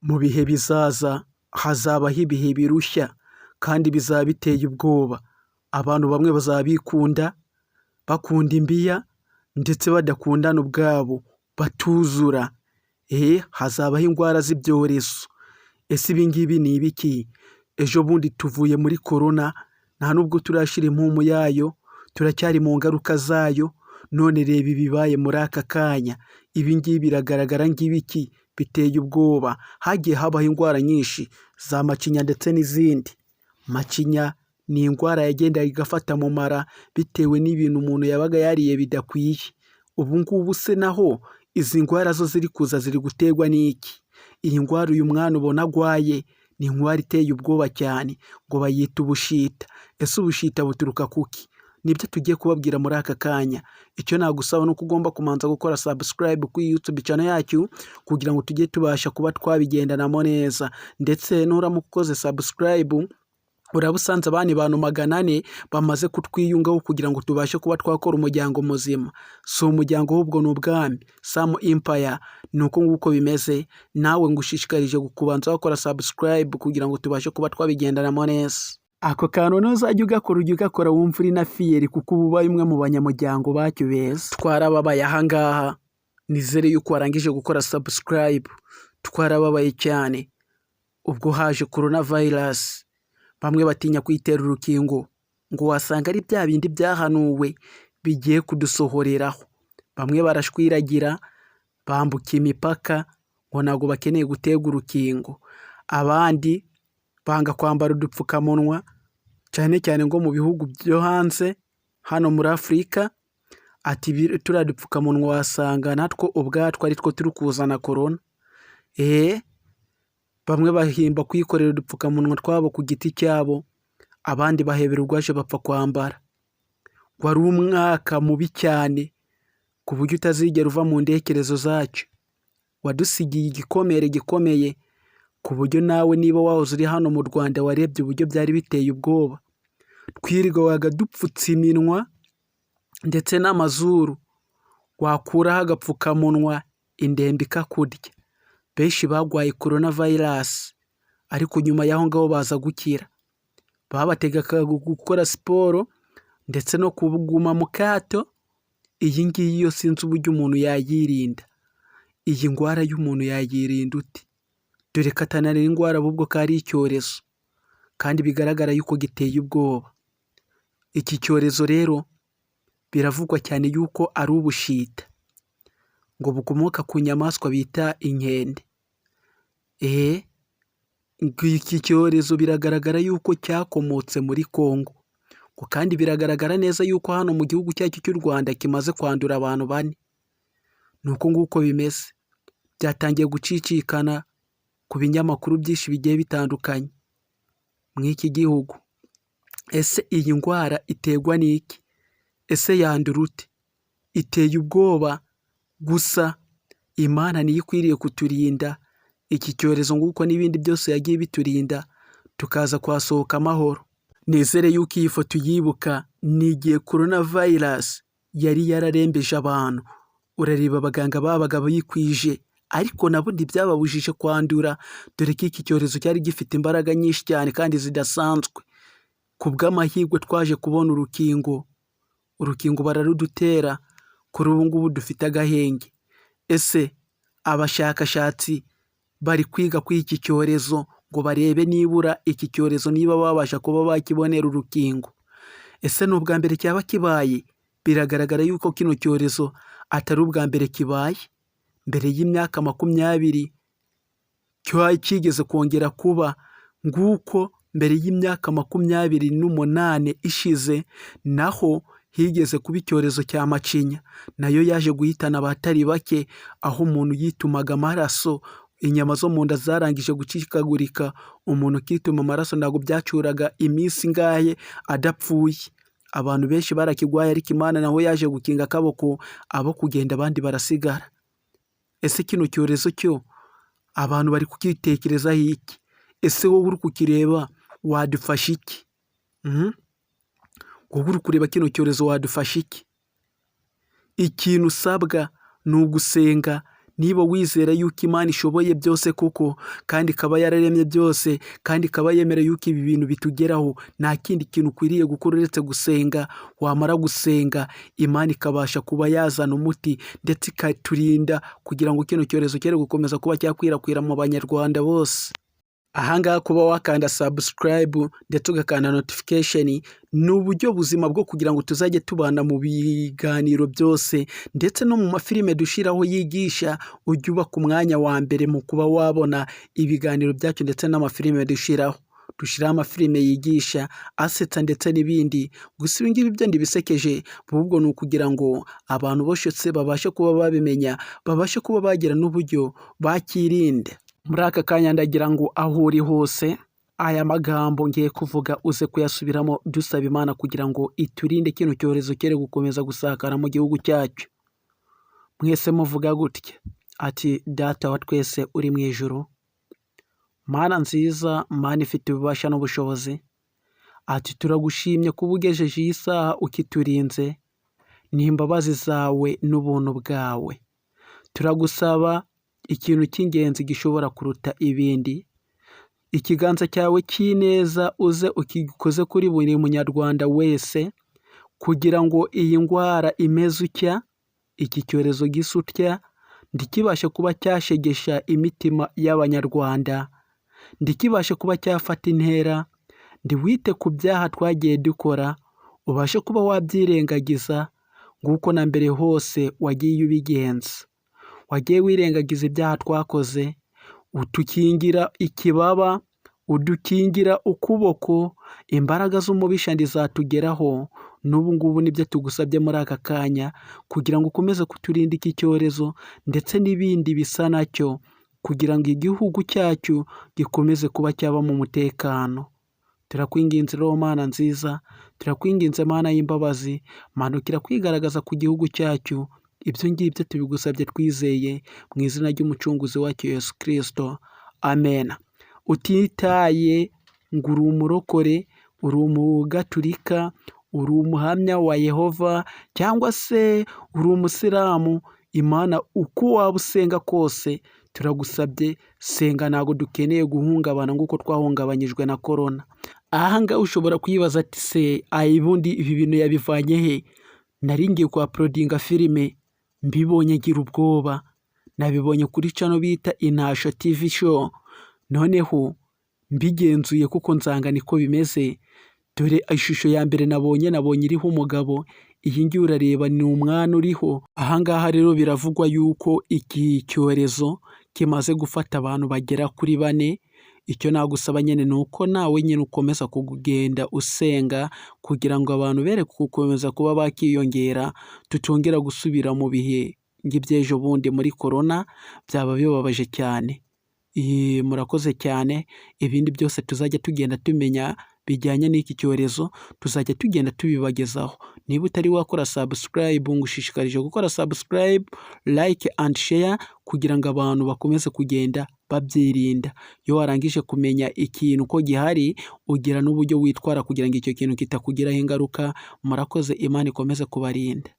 Mu bihe bizaza hazabaho ibihe birushya kandi bizaba biteye ubwoba. Abantu bamwe bazaba bikunda, bakunda imbiya ndetse badakundana ubwabo, batuzura. Hazabaho indwara z'ibyorezo. Ese ibi ngibi ni ibiki? Ejo bundi tuvuye muri korona, nta nubwo turashira impumu yayo, turacyari mu ngaruka zayo, none reba ibibaye muri aka kanya. Ibi ngibi biragaragara nk'ibiki? Biteye ubwoba. Hagiye habaho indwara nyinshi za macinya ndetse n'izindi. Macinya ni indwara yagendaga igafata mu mara bitewe n'ibintu umuntu yabaga yariye bidakwiye. Ubu ngubu se naho izi ndwara zo ziri kuza ziri guterwa n'iki? Iyi ndwara uyu mwana ubona agwaye ni indwara iteye ubwoba cyane, ngo bayita ubushita. Ese ubushita buturuka kuki? Nibyo tugiye kubabwira muri aka kanya. Icyo nagusaba ni uko ugomba kumanza gukora subscribe kuri YouTube channel yacu kugira ngo tujye tubasha kuba twabigendanamo neza. Ndetse nuramuka ukoze subscribe uraba usanze abandi bantu 400 bamaze kutwiyungaho kugira ngo tubashe kuba twakora umuryango muzima. Si umuryango ahubwo ni ubwami, Sam Empire. Ni uko nguko bimeze. Nawe ngushishikarije kubanza wakora subscribe kugira ngo tubashe kuba twabigendanamo neza. Ako kantu ntuzajya ugakora wumva uri na fiyeri kuko uba ubaye umwe mu banyamuryango bacyo beza. Twarababaye aha ngaha, nizere yuko warangije gukora subscribe. Twarababaye cyane ubwo haje coronavirus. Bamwe batinya kwitera urukingo ngo wasanga ari bya bindi byahanuwe bigiye kudusohoreraho. Bamwe barashwiragira bambuka imipaka ngo ntabwo bakeneye gutega urukingo. Abandi banga kwambara udupfukamunwa cyane cyane ngo mu bihugu byo hanze hano muri Afurika. Ati turiya dupfukamunwa wasanga natwo ubwatwo ari two turi kuzana korona. Bamwe bahimba kwikorera udupfukamunwa twabo ku giti cyabo, abandi bahebera urwaje bapfa kwambara. Wari umwaka mubi cyane ku buryo utazigera uva mu ntekerezo zacu. Wadusigiye igikomere gikomeye ku buryo nawe niba wahoze uri hano mu Rwanda warebye uburyo byari biteye ubwoba. Twirirwaga dupfutse iminwa ndetse n'amazuru, wakuraho agapfukamunwa indembe ikakurya. Benshi bagwaye coronavirus ariko nyuma y'aho ngaho baza gukira. Babategekaga gukora siporo ndetse no kuguma mu kato. Iyi ngiyi yo sinzi uburyo umuntu yayirinda. Iyi ndwara y'umuntu yayirinda ute? Dore katanari indwara ahubwo kari icyorezo kandi bigaragara yuko giteye ubwoba. Iki cyorezo rero biravugwa cyane yuko ari ubushita, ngo bukomoka ku nyamaswa bita inkende. Iki cyorezo biragaragara yuko cyakomotse muri Kongo, ngo kandi biragaragara neza yuko hano mu gihugu cyacu cy'u Rwanda kimaze kwandura abantu 4. Nuko nguko bimeze. Byatangiye gucicikana ku binyamakuru byinshi bigiye bitandukanye mw'iki gihugu. Ese iyi ndwara iterwa n'iki? Ese yandura ute? Iteye ubwoba gusa Imana niyo ikwiriye kuturinda iki cyorezo nguko n'ibindi byose yagiye biturinda tukaza kwasohoka amahoro. Nizere yuko iyi foto yibuka ni igihe coronavirus yari yararembeje abantu. Urareba abaganga babaga bikwije ariko nabo ntibyababujije kwandura, dore ko iki cyorezo cyari gifite imbaraga nyinshi cyane kandi zidasanzwe. Ku bw'amahirwe twaje kubona urukingo bararudutera, kuri ubu ngubu dufite agahenge. Ese abashakashatsi bari kwiga kuri iki cyorezo ngo barebe nibura iki cyorezo niba babasha kuba bakibonera urukingo. Ese ni ubwa mbere cyaba kibaye? Biragaragara yuko kino cyorezo atari ubwa mbere kibaye. Mbere y'imyaka 20 kigeze kongera kuba nguko. Mbere y'imyaka 28 ishize naho higeze kuba icyorezo cya macinya, nayo yaje guhitana abatari bake, aho umuntu yitumaga amaraso, inyama zo mu nda zarangije gucikagurika, umuntu kituma amaraso ntabwo byacuraga iminsi ngahe adapfuye. Abantu benshi barakigwaye ariko Imana naho yaje gukinga akaboko, abo kugenda abandi barasigara. Ese kino cyorezo cyo abantu bari kukitekerezaho iki? Ese wowe uri kukireba wadufasha iki? Wowe uri kureba kino cyorezo wadufasha iki? Ikintu usabwa ni ugusenga niba wizera yuko Imana ishoboye byose kuko kandi ikaba yararemye byose kandi ikaba yemera yuko ibi bintu bitugeraho, nta kindi kintu ukwiriye gukora uretse gusenga. Wamara gusenga Imana ikabasha kuba yazana umuti ndetse ikaturinda kugira ngo kino cyorezo cyere gukomeza kuba cyakwirakwira mu banyarwanda bose. Ahangaha kuba wakanda subscribe ndetse ugakanda notification ni uburyo buzima bwo kugira ngo tuzajye tubana mu biganiro byose ndetse no mu mafilime dushiraho yigisha, ujye uba ku mwanya wa mbere mu kuba wabona ibiganiro byacu ndetse n'amafilime dushiraho amafilime yigisha, asetsa ndetse n'ibindi. Gusa ibi ngibi byo ndibisekeje, ahubwo ni ukugira ngo abantu bose babashe kuba babimenya, babashe kuba bagira n'uburyo bakirinda. Muri aka kanya ndagira ngo aho uri hose aya magambo ngiye kuvuga uze kuyasubiramo dusaba Imana kugira ngo iturinde kino cyorezo cyere gukomeza gusakara mu gihugu cyacu. Mwese muvuga gutya ati: Data wa twese uri mu ijuru, Mana nziza, Mana ifite ububasha n'ubushobozi, ati turagushimye kuba ugejeje iyi saha ukiturinze n'imbabazi zawe n'ubuntu bwawe. Turagusaba ikintu cy'ingenzi gishobora kuruta ibindi, ikiganza cyawe cy'ineza uze ukikoze kuri buri munyarwanda wese kugira ngo iyi ndwara imeze utya, iki cyorezo gisa utya, ndikibashe kuba cyashegesha imitima y'abanyarwanda, ndikibashe kuba cyafata intera, ndiwite ku byaha twagiye dukora, ubashe kuba wabyirengagiza nguko na mbere hose wagiye ubigenza. Wagiye wirengagiza ibyaha twakoze, utukingira ikibaba, udukingira ukuboko, imbaraga z'umubisha ndizatugeraho. N'ubu ngubu nibyo tugusabye muri aka kanya kugira ngo ukomeze kuturinda iki cyorezo ndetse n'ibindi bisa nacyo, kugira ngo igihugu cyacu gikomeze kuba cyaba mu mutekano. Turakwinginze Roho Mana nziza, turakwinginze Mana y'imbabazi, manukira kwigaragaza ku gihugu cyacu. Ibyo ngibyo tubigusabye twizeye mu izina ry'umucunguzi wacu Yesu Kristo, amen. Utitaye ngo uri umurokore, uri umugaturika, uri umuhamya wa Yehova cyangwa se uri umusilamu, Imana uko waba usenga kose turagusabye senga, ntabwo dukeneye guhungabana nk'uko twahungabanyijwe na korona. Ahangaha ushobora kwibaza ati se ubundi ibi bintu yabivanye he? Nari ngiye kwa porodinga filime mbibonye ngira ubwoba, nabibonye kuri channel bita Intasho TV show, noneho mbigenzuye kuko nsanga niko bimeze. Dore ishusho ya mbere nabonye iriho umugabo, iyi ngiyi urareba ni umwana uriho. Ahangaha rero biravugwa yuko iki cyorezo kimaze gufata abantu bagera kuri 4. Icyo nagusaba nyine ni uko nawe nyine ukomeza kugenda usenga kugira ngo abantu bere gukomeza kuba bakiyongera, tutongera gusubira mu bihe ng'ibyejo bundi muri korona, byaba bibabaje cyane. Murakoze cyane, ibindi byose tuzajya tugenda tumenya bijyanye n'iki cyorezo tuzajya tugenda tubibagezaho. Niba utari wakora subscribe, ngushishikarije gukora subscribe, like and share kugira ngo abantu bakomeze kugenda babyirinda. Iyo warangije kumenya ikintu ko gihari, ugira n'uburyo witwara kugira ngo icyo kintu kitakugiraho ingaruka. Murakoze, Imana ikomeze kubarinda.